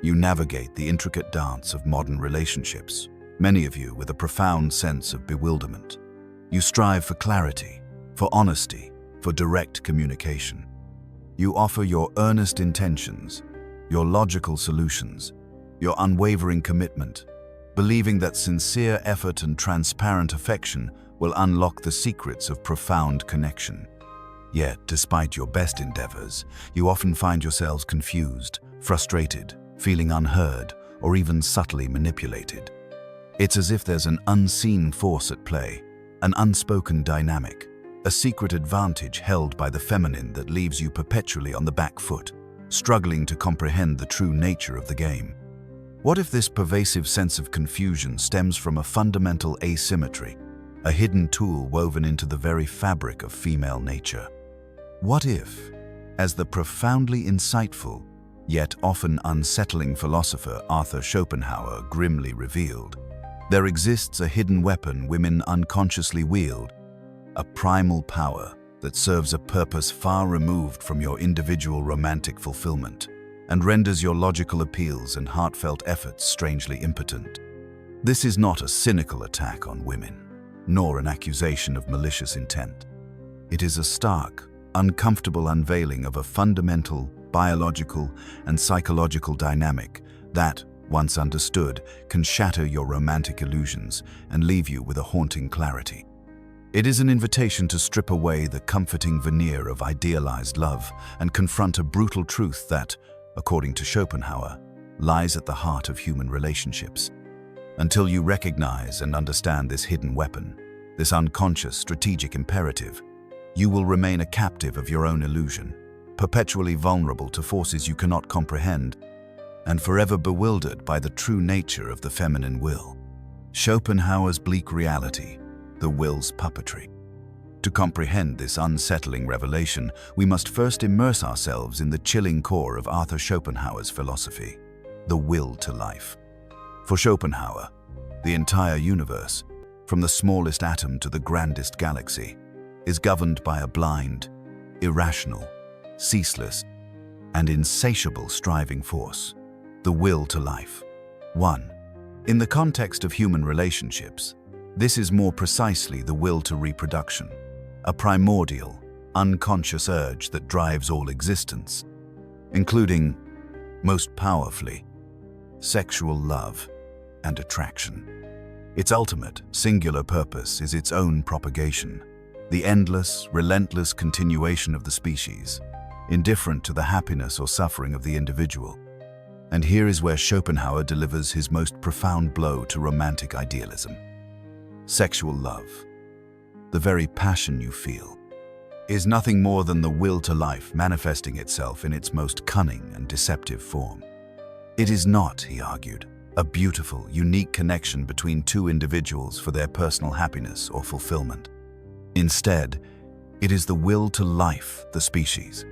You navigate the intricate dance of modern relationships, many of you with a profound sense of bewilderment. You strive for clarity, for honesty, for direct communication. You offer your earnest intentions, your logical solutions, your unwavering commitment, believing that sincere effort and transparent affection will unlock the secrets of profound connection. Yet, despite your best endeavors, you often find yourselves confused, frustrated, feeling unheard, or even subtly manipulated. It's as if there's an unseen force at play, an unspoken dynamic, a secret advantage held by the feminine that leaves you perpetually on the back foot, struggling to comprehend the true nature of the game. What if this pervasive sense of confusion stems from a fundamental asymmetry, a hidden tool woven into the very fabric of female nature? What if, as the profoundly insightful, yet often unsettling philosopher Arthur Schopenhauer grimly revealed, there exists a hidden weapon women unconsciously wield, a primal power that serves a purpose far removed from your individual romantic fulfillment and renders your logical appeals and heartfelt efforts strangely impotent. This is not a cynical attack on women, nor an accusation of malicious intent. It is a stark, uncomfortable unveiling of a fundamental, biological, and psychological dynamic that, once understood, can shatter your romantic illusions and leave you with a haunting clarity. It is an invitation to strip away the comforting veneer of idealized love and confront a brutal truth that, according to Schopenhauer, lies at the heart of human relationships. Until you recognize and understand this hidden weapon, this unconscious strategic imperative, you will remain a captive of your own illusion, perpetually vulnerable to forces you cannot comprehend, and forever bewildered by the true nature of the feminine will. Schopenhauer's bleak reality, the will's puppetry. To comprehend this unsettling revelation, we must first immerse ourselves in the chilling core of Arthur Schopenhauer's philosophy, the will to life. For Schopenhauer, the entire universe, from the smallest atom to the grandest galaxy, is governed by a blind, irrational, ceaseless, and insatiable striving force, the will to life. 1. In the context of human relationships, this is more precisely the will to reproduction, a primordial, unconscious urge that drives all existence, including, most powerfully, sexual love and attraction. Its ultimate, singular purpose is its own propagation, the endless, relentless continuation of the species, indifferent to the happiness or suffering of the individual. And here is where Schopenhauer delivers his most profound blow to romantic idealism. Sexual love, the very passion you feel, is nothing more than the will to life manifesting itself in its most cunning and deceptive form. It is not, he argued, a beautiful, unique connection between two individuals for their personal happiness or fulfillment. Instead, it is the will to life, the species,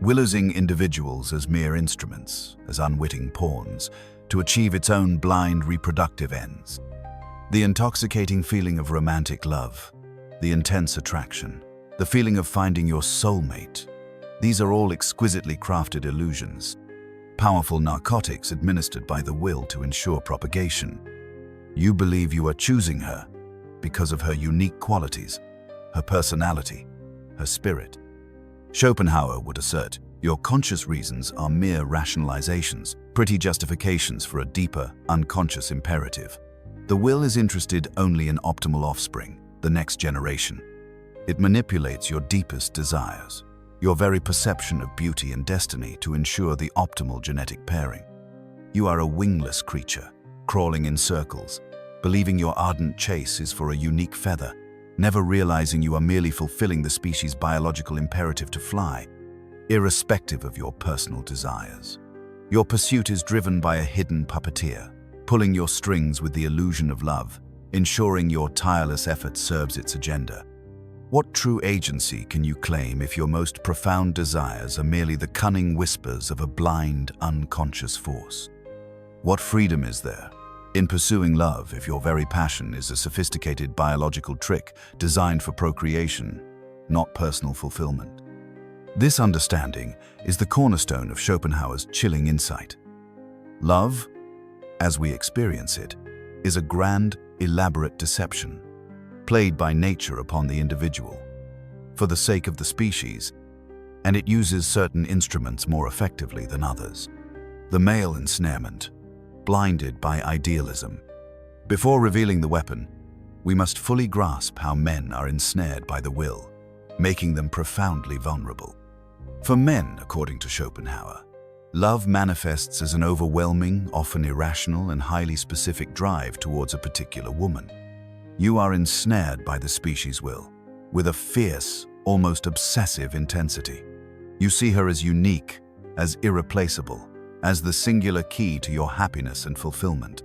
willing individuals as mere instruments, as unwitting pawns, to achieve its own blind reproductive ends. The intoxicating feeling of romantic love, the intense attraction, the feeling of finding your soulmate, these are all exquisitely crafted illusions, powerful narcotics administered by the will to ensure propagation. You believe you are choosing her because of her unique qualities, her personality, her spirit. Schopenhauer would assert, your conscious reasons are mere rationalizations, pretty justifications for a deeper, unconscious imperative. The will is interested only in optimal offspring, the next generation. It manipulates your deepest desires, your very perception of beauty and destiny to ensure the optimal genetic pairing. You are a wingless creature, crawling in circles, believing your ardent chase is for a unique feather, never realizing you are merely fulfilling the species' biological imperative to fly, irrespective of your personal desires. Your pursuit is driven by a hidden puppeteer, pulling your strings with the illusion of love, ensuring your tireless effort serves its agenda. What true agency can you claim if your most profound desires are merely the cunning whispers of a blind, unconscious force? What freedom is there in pursuing love if your very passion is a sophisticated biological trick designed for procreation, not personal fulfillment? This understanding is the cornerstone of Schopenhauer's chilling insight. Love, as we experience it, is a grand, elaborate deception, played by nature upon the individual, for the sake of the species, and it uses certain instruments more effectively than others. The male ensnarement, blinded by idealism. Before revealing the weapon, we must fully grasp how men are ensnared by the will, making them profoundly vulnerable. For men, according to Schopenhauer, love manifests as an overwhelming, often irrational and highly specific drive towards a particular woman. You are ensnared by the species will, with a fierce, almost obsessive intensity. You see her as unique, as irreplaceable, as the singular key to your happiness and fulfillment.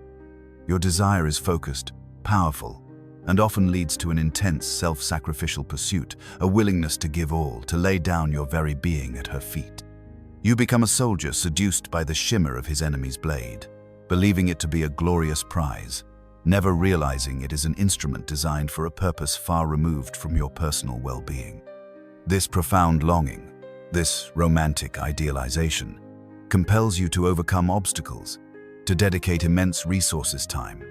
Your desire is focused, powerful, and often leads to an intense self-sacrificial pursuit, a willingness to give all, to lay down your very being at her feet. You become a soldier seduced by the shimmer of his enemy's blade, believing it to be a glorious prize, never realizing it is an instrument designed for a purpose far removed from your personal well-being. This profound longing, this romantic idealization, compels you to overcome obstacles, to dedicate immense resources, time,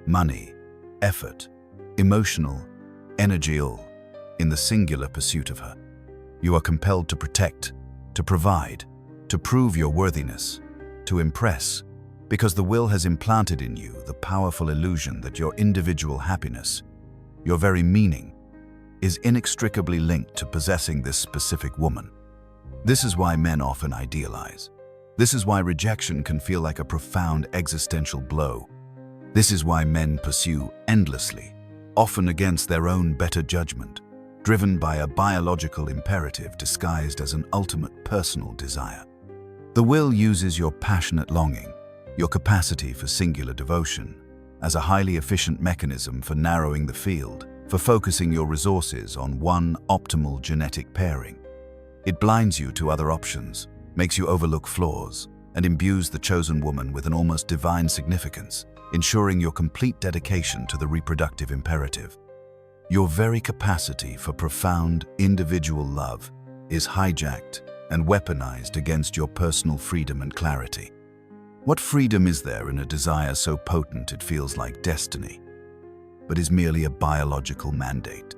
money, effort, emotional, energy, all in the singular pursuit of her. You are compelled to protect, to provide, to prove your worthiness, to impress, because the will has implanted in you the powerful illusion that your individual happiness, your very meaning, is inextricably linked to possessing this specific woman. This is why men often idealize. This is why rejection can feel like a profound existential blow. This is why men pursue endlessly, often against their own better judgment, driven by a biological imperative disguised as an ultimate personal desire. The will uses your passionate longing, your capacity for singular devotion, as a highly efficient mechanism for narrowing the field, for focusing your resources on one optimal genetic pairing. It blinds you to other options, makes you overlook flaws, and imbues the chosen woman with an almost divine significance, ensuring your complete dedication to the reproductive imperative. Your very capacity for profound, individual love is hijacked and weaponized against your personal freedom and clarity. What freedom is there in a desire so potent it feels like destiny, but is merely a biological mandate?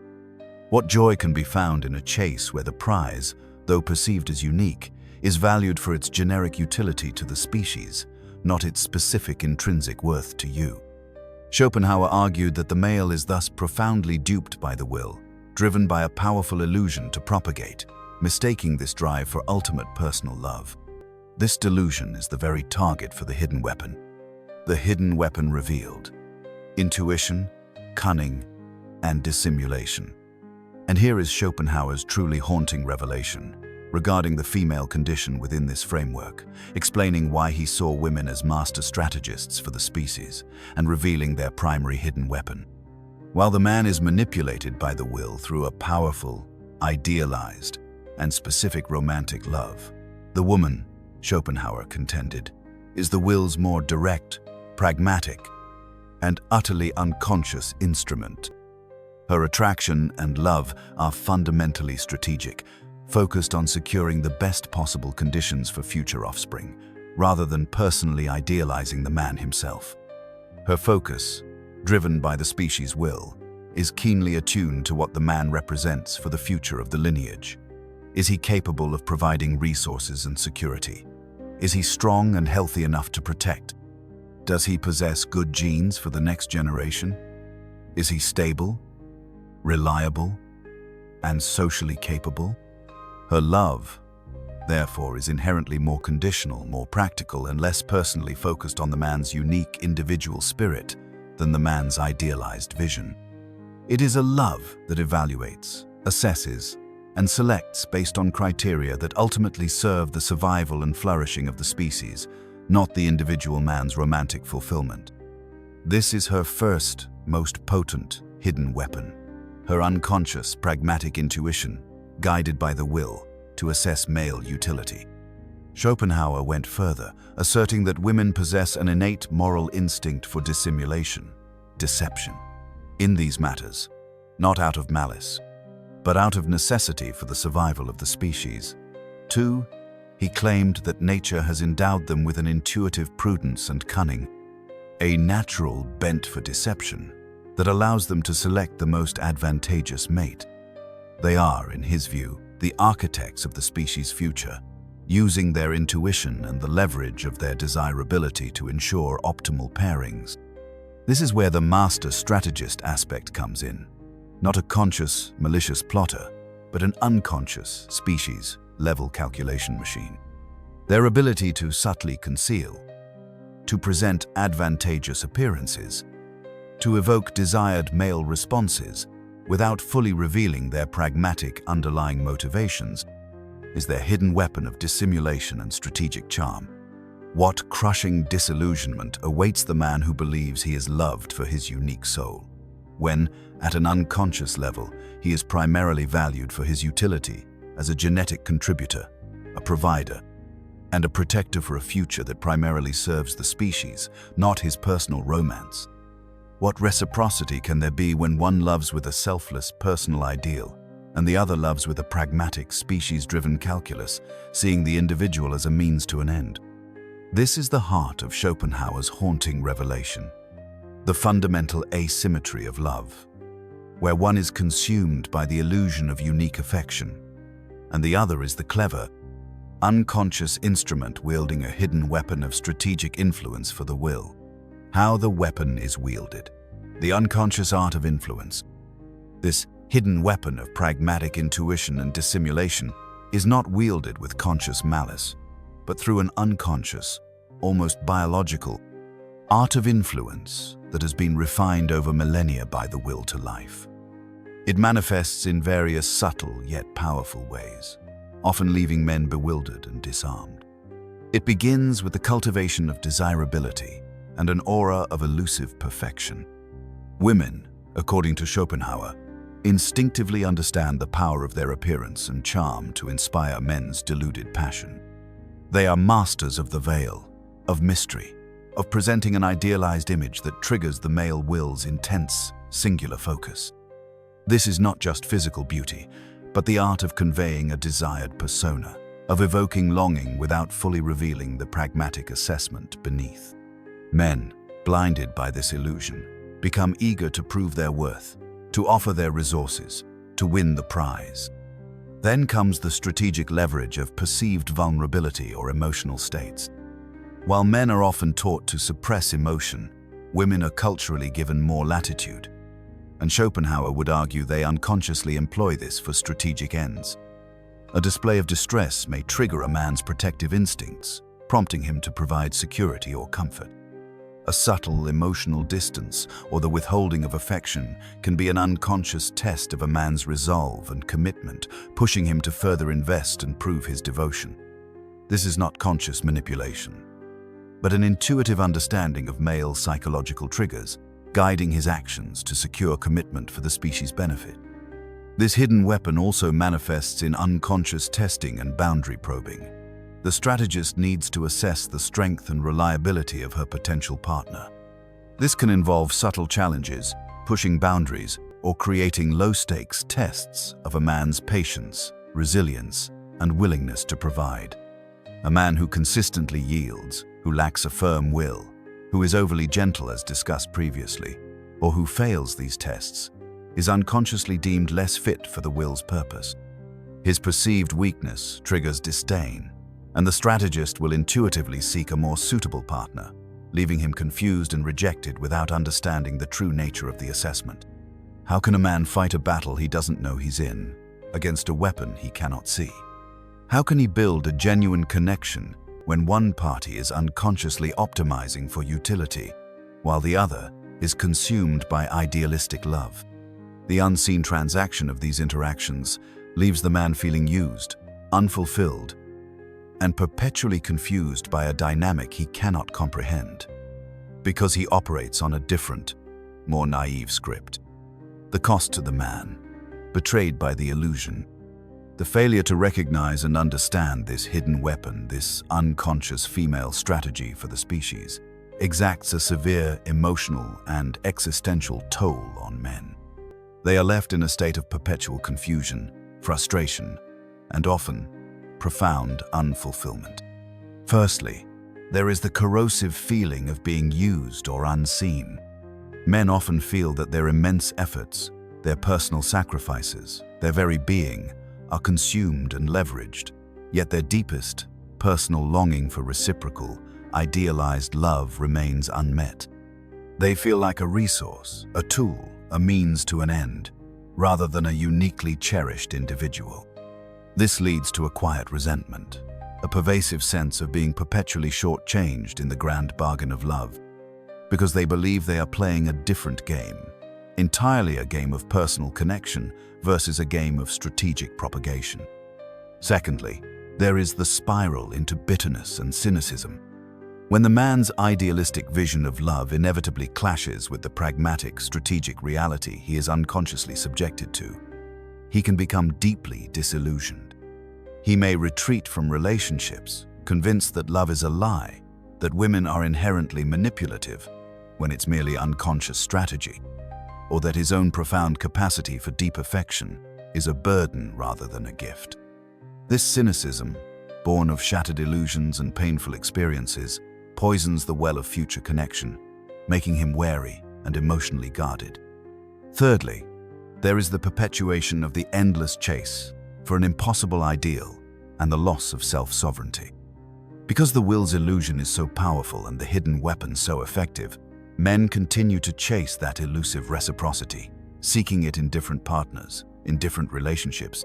What joy can be found in a chase where the prize, though perceived as unique, is valued for its generic utility to the species, not its specific intrinsic worth to you? Schopenhauer argued that the male is thus profoundly duped by the will, driven by a powerful illusion to propagate, mistaking this drive for ultimate personal love. This delusion is the very target for the hidden weapon. The hidden weapon revealed: intuition, cunning, and dissimulation. And here is Schopenhauer's truly haunting revelation regarding the female condition within this framework, explaining why he saw women as master strategists for the species and revealing their primary hidden weapon. While the man is manipulated by the will through a powerful, idealized, and specific romantic love, the woman, Schopenhauer contended, is the will's more direct, pragmatic, and utterly unconscious instrument. Her attraction and love are fundamentally strategic, focused on securing the best possible conditions for future offspring, rather than personally idealizing the man himself. Her focus, driven by the species' will, is keenly attuned to what the man represents for the future of the lineage. Is he capable of providing resources and security? Is he strong and healthy enough to protect? Does he possess good genes for the next generation? Is he stable, reliable, and socially capable? Her love, therefore, is inherently more conditional, more practical, and less personally focused on the man's unique individual spirit than the man's idealized vision. It is a love that evaluates, assesses, and selects based on criteria that ultimately serve the survival and flourishing of the species, not the individual man's romantic fulfillment. This is her first, most potent, hidden weapon, her unconscious, pragmatic intuition, guided by the will to assess male utility. Schopenhauer went further, asserting that women possess an innate moral instinct for dissimulation, deception, in these matters, not out of malice, but out of necessity for the survival of the species. 2. he claimed that nature has endowed them with an intuitive prudence and cunning, a natural bent for deception that allows them to select the most advantageous mate. They are, in his view, the architects of the species' future, using their intuition and the leverage of their desirability to ensure optimal pairings. This is where the master strategist aspect comes in. Not a conscious, malicious plotter, but an unconscious, species-level calculation machine. Their ability to subtly conceal, to present advantageous appearances, to evoke desired male responses without fully revealing their pragmatic underlying motivations, is their hidden weapon of dissimulation and strategic charm. What crushing disillusionment awaits the man who believes he is loved for his unique soul, when, at an unconscious level, he is primarily valued for his utility as a genetic contributor, a provider, and a protector for a future that primarily serves the species, not his personal romance. What reciprocity can there be when one loves with a selfless, personal ideal, and the other loves with a pragmatic, species-driven calculus, seeing the individual as a means to an end? This is the heart of Schopenhauer's haunting revelation, the fundamental asymmetry of love, where one is consumed by the illusion of unique affection, and the other is the clever, unconscious instrument wielding a hidden weapon of strategic influence for the will. How the weapon is wielded. The unconscious art of influence. This hidden weapon of pragmatic intuition and dissimulation is not wielded with conscious malice, but through an unconscious, almost biological, art of influence that has been refined over millennia by the will to life. It manifests in various subtle yet powerful ways, often leaving men bewildered and disarmed. It begins with the cultivation of desirability and an aura of elusive perfection. Women, according to Schopenhauer, instinctively understand the power of their appearance and charm to inspire men's deluded passion. They are masters of the veil, of mystery, of presenting an idealized image that triggers the male will's intense, singular focus. This is not just physical beauty, but the art of conveying a desired persona, of evoking longing without fully revealing the pragmatic assessment beneath. Men, blinded by this illusion, become eager to prove their worth, to offer their resources, to win the prize. Then comes the strategic leverage of perceived vulnerability or emotional states. While men are often taught to suppress emotion, women are culturally given more latitude, and Schopenhauer would argue they unconsciously employ this for strategic ends. A display of distress may trigger a man's protective instincts, prompting him to provide security or comfort. A subtle emotional distance or the withholding of affection can be an unconscious test of a man's resolve and commitment, pushing him to further invest and prove his devotion. This is not conscious manipulation, but an intuitive understanding of male psychological triggers, guiding his actions to secure commitment for the species' benefit. This hidden weapon also manifests in unconscious testing and boundary probing. The strategist needs to assess the strength and reliability of her potential partner. This can involve subtle challenges, pushing boundaries, or creating low-stakes tests of a man's patience, resilience, and willingness to provide. A man who consistently yields, who lacks a firm will, who is overly gentle as discussed previously, or who fails these tests, is unconsciously deemed less fit for the will's purpose. His perceived weakness triggers disdain, and the strategist will intuitively seek a more suitable partner, leaving him confused and rejected without understanding the true nature of the assessment. How can a man fight a battle he doesn't know he's in, against a weapon he cannot see? How can he build a genuine connection when one party is unconsciously optimizing for utility, while the other is consumed by idealistic love? The unseen transaction of these interactions leaves the man feeling used, unfulfilled, and perpetually confused by a dynamic he cannot comprehend, because he operates on a different, more naive script. The cost to the man, betrayed by the illusion, the failure to recognize and understand this hidden weapon, this unconscious female strategy for the species, exacts a severe emotional and existential toll on men. They are left in a state of perpetual confusion, frustration, and often profound unfulfillment. Firstly, there is the corrosive feeling of being used or unseen. Men often feel that their immense efforts, their personal sacrifices, their very being, are consumed and leveraged, yet their deepest, personal longing for reciprocal, idealized love remains unmet. They feel like a resource, a tool, a means to an end, rather than a uniquely cherished individual. This leads to a quiet resentment, a pervasive sense of being perpetually shortchanged in the grand bargain of love, because they believe they are playing a different game, entirely a game of personal connection versus a game of strategic propagation. Secondly, there is the spiral into bitterness and cynicism. When the man's idealistic vision of love inevitably clashes with the pragmatic, strategic reality he is unconsciously subjected to, he can become deeply disillusioned. He may retreat from relationships, convinced that love is a lie, that women are inherently manipulative, when it's merely unconscious strategy, or that his own profound capacity for deep affection is a burden rather than a gift. This cynicism, born of shattered illusions and painful experiences, poisons the well of future connection, making him wary and emotionally guarded. Thirdly, there is the perpetuation of the endless chase for an impossible ideal and the loss of self-sovereignty. Because the will's illusion is so powerful and the hidden weapon so effective, men continue to chase that elusive reciprocity, seeking it in different partners, in different relationships,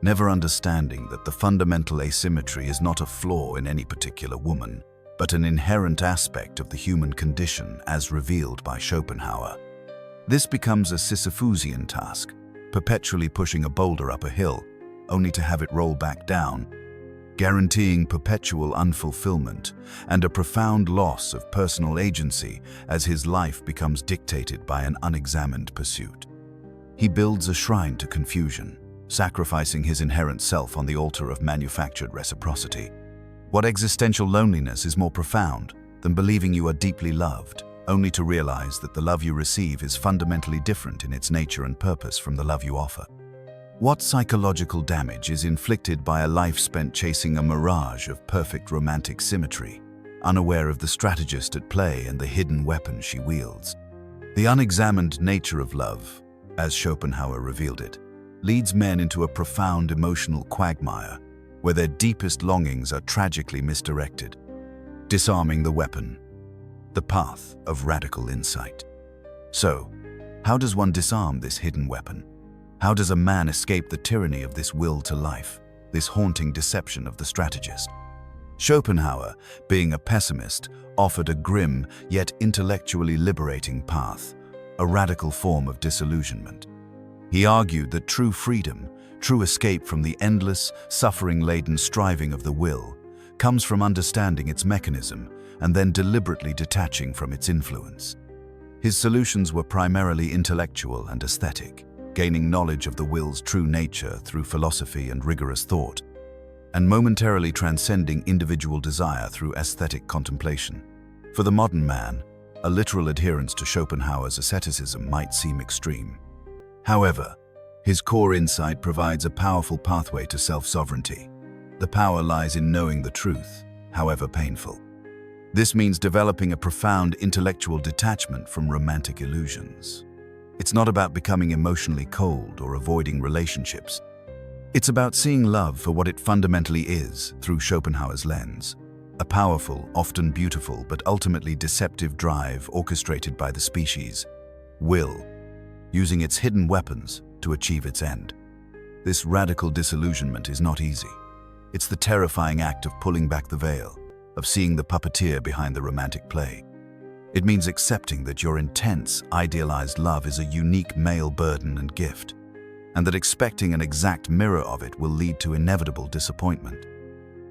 never understanding that the fundamental asymmetry is not a flaw in any particular woman, but an inherent aspect of the human condition as revealed by Schopenhauer. This becomes a Sisyphusian task, perpetually pushing a boulder up a hill, only to have it roll back down, guaranteeing perpetual unfulfillment and a profound loss of personal agency as his life becomes dictated by an unexamined pursuit. He builds a shrine to confusion, sacrificing his inherent self on the altar of manufactured reciprocity. What existential loneliness is more profound than believing you are deeply loved, only to realize that the love you receive is fundamentally different in its nature and purpose from the love you offer? What psychological damage is inflicted by a life spent chasing a mirage of perfect romantic symmetry, unaware of the strategist at play and the hidden weapon she wields? The unexamined nature of love, as Schopenhauer revealed it, leads men into a profound emotional quagmire where their deepest longings are tragically misdirected, disarming the weapon, the path of radical insight. So, how does one disarm this hidden weapon? How does a man escape the tyranny of this will to life, this haunting deception of the strategist? Schopenhauer, being a pessimist, offered a grim yet intellectually liberating path, a radical form of disillusionment. He argued that true freedom, true escape from the endless, suffering-laden striving of the will, comes from understanding its mechanism and then deliberately detaching from its influence. His solutions were primarily intellectual and aesthetic, gaining knowledge of the will's true nature through philosophy and rigorous thought, and momentarily transcending individual desire through aesthetic contemplation. For the modern man, a literal adherence to Schopenhauer's asceticism might seem extreme. However, his core insight provides a powerful pathway to self-sovereignty. The power lies in knowing the truth, however painful. This means developing a profound intellectual detachment from romantic illusions. It's not about becoming emotionally cold or avoiding relationships. It's about seeing love for what it fundamentally is through Schopenhauer's lens, a powerful, often beautiful, but ultimately deceptive drive orchestrated by the species, will, using its hidden weapons to achieve its end. This radical disillusionment is not easy. It's the terrifying act of pulling back the veil, of seeing the puppeteer behind the romantic play. It means accepting that your intense, idealized love is a unique male burden and gift, and that expecting an exact mirror of it will lead to inevitable disappointment.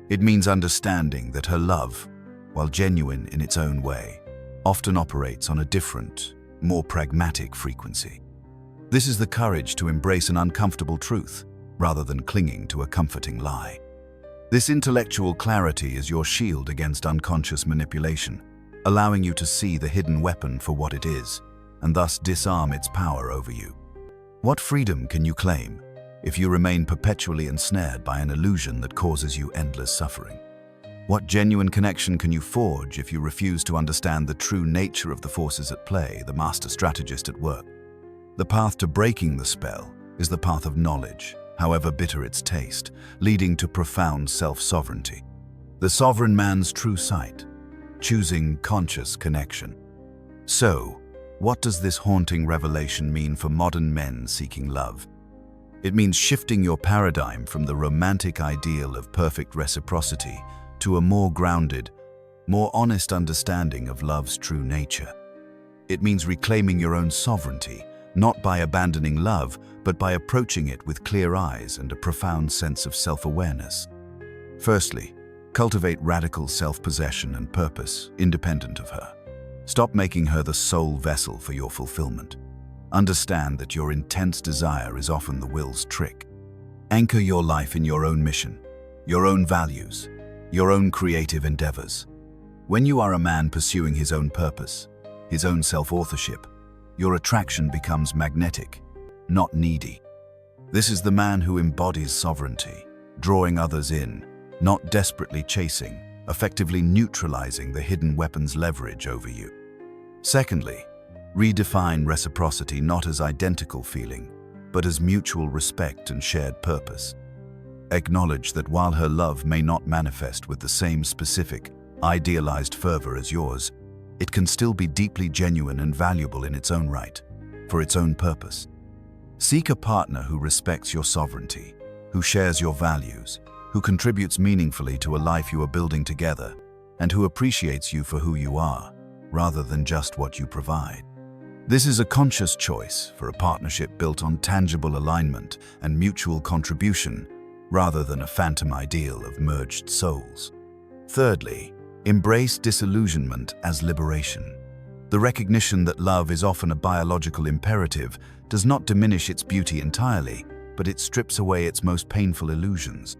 It means understanding that her love, while genuine in its own way, often operates on a different, more pragmatic frequency. This is the courage to embrace an uncomfortable truth, rather than clinging to a comforting lie. This intellectual clarity is your shield against unconscious manipulation, allowing you to see the hidden weapon for what it is, and thus disarm its power over you. What freedom can you claim? if you remain perpetually ensnared by an illusion that causes you endless suffering? What genuine connection can you forge if you refuse to understand the true nature of the forces at play, the master strategist at work? The path to breaking the spell is the path of knowledge, however bitter its taste, leading to profound self-sovereignty. The sovereign man's true sight, choosing conscious connection. So, what does this haunting revelation mean for modern men seeking love? It means shifting your paradigm from the romantic ideal of perfect reciprocity to a more grounded, more honest understanding of love's true nature. It means reclaiming your own sovereignty, not by abandoning love, but by approaching it with clear eyes and a profound sense of self-awareness. Firstly, cultivate radical self-possession and purpose, independent of her. Stop making her the sole vessel for your fulfillment. Understand that your intense desire is often the will's trick. Anchor your life in your own mission, your own values, your own creative endeavors. When you are a man pursuing his own purpose, his own self-authorship, your attraction becomes magnetic, not needy. This is the man who embodies sovereignty, drawing others in, not desperately chasing, effectively neutralizing the hidden weapon's leverage over you. Secondly, redefine reciprocity not as identical feeling, but as mutual respect and shared purpose. Acknowledge that while her love may not manifest with the same specific, idealized fervor as yours, it can still be deeply genuine and valuable in its own right, for its own purpose. Seek a partner who respects your sovereignty, who shares your values, who contributes meaningfully to a life you are building together, and who appreciates you for who you are, rather than just what you provide. This is a conscious choice for a partnership built on tangible alignment and mutual contribution, rather than a phantom ideal of merged souls. Thirdly, embrace disillusionment as liberation. The recognition that love is often a biological imperative does not diminish its beauty entirely, but it strips away its most painful illusions.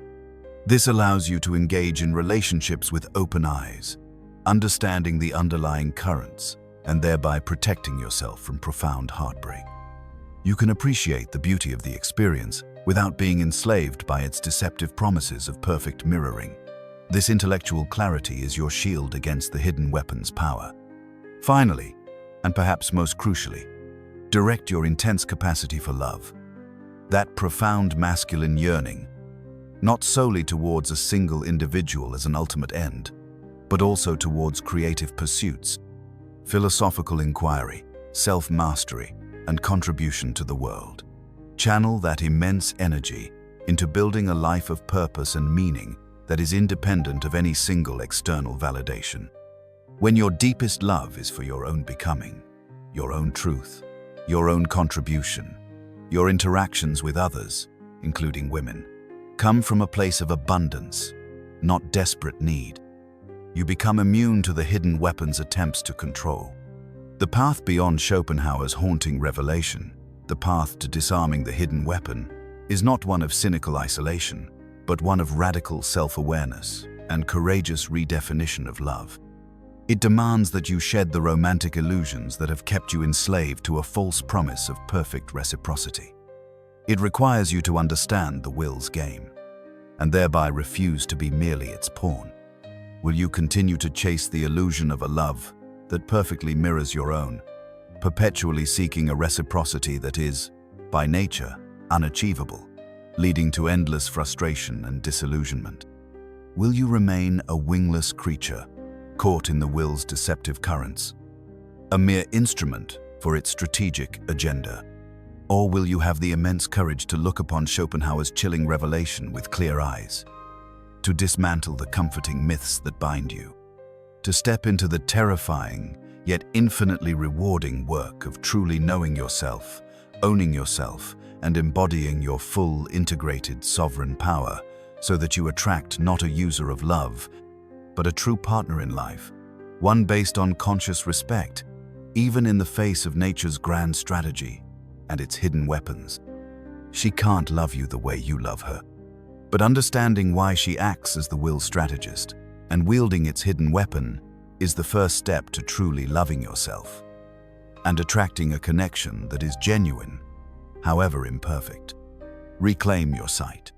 This allows you to engage in relationships with open eyes, understanding the underlying currents, and thereby protecting yourself from profound heartbreak. You can appreciate the beauty of the experience without being enslaved by its deceptive promises of perfect mirroring. This intellectual clarity is your shield against the hidden weapon's power. Finally, and perhaps most crucially, direct your intense capacity for love. That profound masculine yearning, not solely towards a single individual as an ultimate end, but also towards creative pursuits, philosophical inquiry, self-mastery, and contribution to the world. Channel that immense energy into building a life of purpose and meaning that is independent of any single external validation. When your deepest love is for your own becoming, your own truth, your own contribution, your interactions with others, including women, come from a place of abundance, not desperate need. You become immune to the hidden weapon's attempts to control. The path beyond Schopenhauer's haunting revelation, the path to disarming the hidden weapon, is not one of cynical isolation, but one of radical self-awareness and courageous redefinition of love. It demands that you shed the romantic illusions that have kept you enslaved to a false promise of perfect reciprocity. It requires you to understand the will's game, and thereby refuse to be merely its pawn. Will you continue to chase the illusion of a love that perfectly mirrors your own, perpetually seeking a reciprocity that is, by nature, unachievable, leading to endless frustration and disillusionment? Will you remain a wingless creature, caught in the will's deceptive currents, a mere instrument for its strategic agenda? Or will you have the immense courage to look upon Schopenhauer's chilling revelation with clear eyes, to dismantle the comforting myths that bind you, to step into the terrifying yet infinitely rewarding work of truly knowing yourself, owning yourself, and embodying your full, integrated, sovereign power, so that you attract not a user of love, but a true partner in life, one based on conscious respect, even in the face of nature's grand strategy and its hidden weapons. She can't love you the way you love her, but understanding why she acts as the will strategist and wielding its hidden weapon is the first step to truly loving yourself and attracting a connection that is genuine, however imperfect. Reclaim your sight.